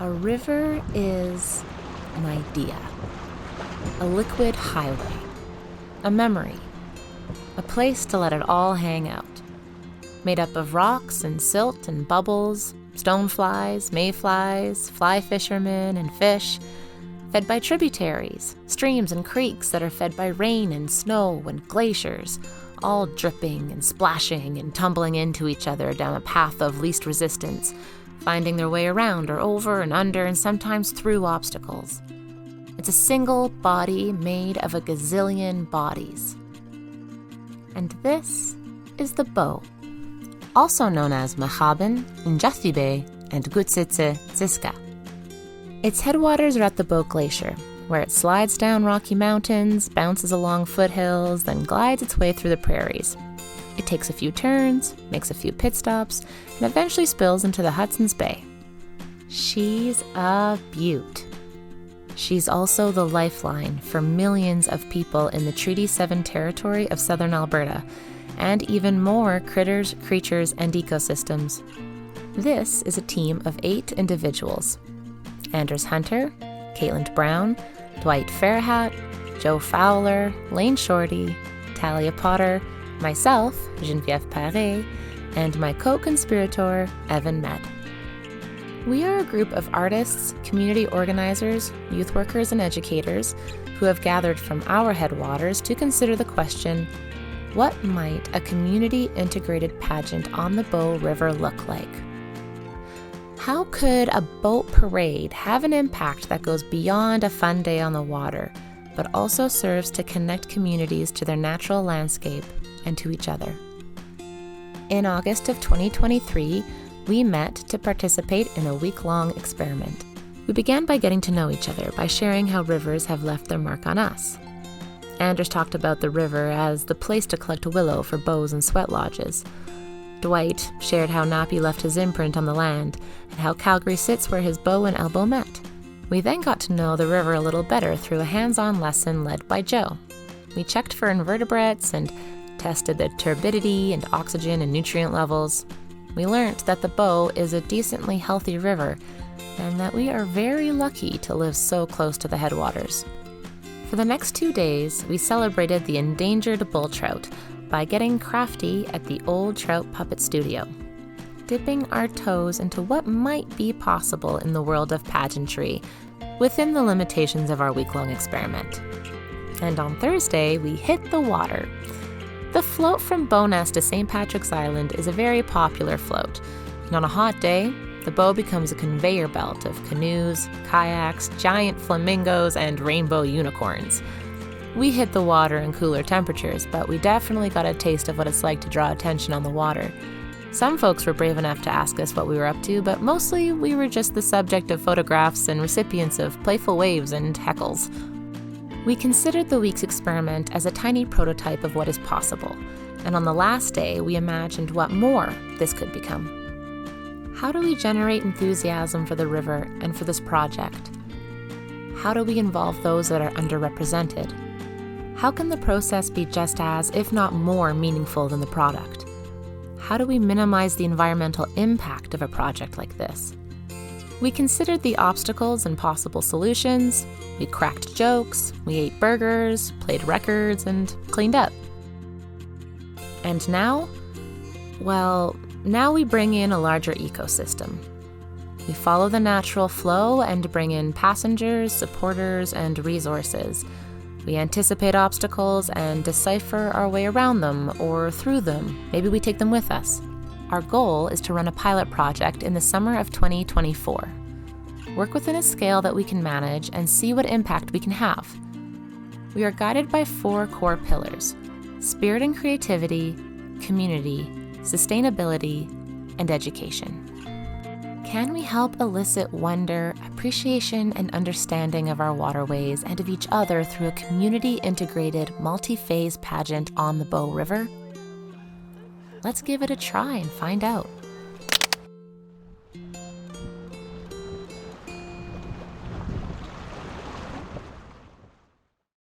A river is an idea, a liquid highway, a memory, a place to let it all hang out. Made up of rocks and silt and bubbles, stoneflies, mayflies, fly fishermen and fish, fed by tributaries, streams and creeks that are fed by rain and snow and glaciers, all dripping and splashing and tumbling into each other down a path of least resistance, finding their way around or over and under and sometimes through obstacles. It's a single body made of a gazillion bodies. And this is the Bow, also known as Machaben, Njathibe, and Gutsitse Ziska. Its headwaters are at the Bow Glacier, where it slides down rocky mountains, bounces along foothills, then glides its way through the prairies. It takes a few turns, makes a few pit stops, and eventually spills into the Hudson's Bay. She's a beaut. She's also the lifeline for millions of people in the Treaty 7 territory of southern Alberta, and even more critters, creatures, and ecosystems. This is a team of 8 individuals: Anders Hunter, Caitlin Brown, Dwight Fairhat, Joe Fowler, Lane Shorty, Talia Potter, myself, Geneviève Paré, and my co-conspirator, Evan Med. We are a group of artists, community organizers, youth workers, and educators who have gathered from our headwaters to consider the question, what might a community-integrated pageant on the Bow River look like? How could a boat parade have an impact that goes beyond a fun day on the water, but also serves to connect communities to their natural landscape and to each other? In August of 2023, we met to participate in a week-long experiment. We began by getting to know each other by sharing how rivers have left their mark on us. Anders talked about the river as the place to collect willow for bows and sweat lodges. Dwight shared how Nappy left his imprint on the land and how Calgary sits where his bow and elbow met. We then got to know the river a little better through a hands-on lesson led by Joe. We checked for invertebrates and tested the turbidity and oxygen and nutrient levels. We learned that the Bow is a decently healthy river and that we are very lucky to live so close to the headwaters. For the next 2 days, we celebrated the endangered bull trout by getting crafty at the Old Trout Puppet Studio, dipping our toes into what might be possible in the world of pageantry within the limitations of our week-long experiment. And on Thursday, we hit the water. The float from Bowness to St. Patrick's Island is a very popular float, and on a hot day, the Bow becomes a conveyor belt of canoes, kayaks, giant flamingos, and rainbow unicorns. We hit the water in cooler temperatures, but we definitely got a taste of what it's like to draw attention on the water. Some folks were brave enough to ask us what we were up to, but mostly we were just the subject of photographs and recipients of playful waves and heckles. We considered the week's experiment as a tiny prototype of what is possible, and on the last day we imagined what more this could become. How do we generate enthusiasm for the river and for this project? How do we involve those that are underrepresented? How can the process be just as, if not more, meaningful than the product? How do we minimize the environmental impact of a project like this? We considered the obstacles and possible solutions, we cracked jokes, we ate burgers, played records, and cleaned up. And now? Well, now we bring in a larger ecosystem. We follow the natural flow and bring in passengers, supporters, and resources. We anticipate obstacles and decipher our way around them or through them. Maybe we take them with us. Our goal is to run a pilot project in the summer of 2024. Work within a scale that we can manage and see what impact we can have. We are guided by 4 core pillars: spirit and creativity, community, sustainability, and education. Can we help elicit wonder, appreciation, and understanding of our waterways and of each other through a community-integrated, multi-phase pageant on the Bow River? Let's give it a try and find out.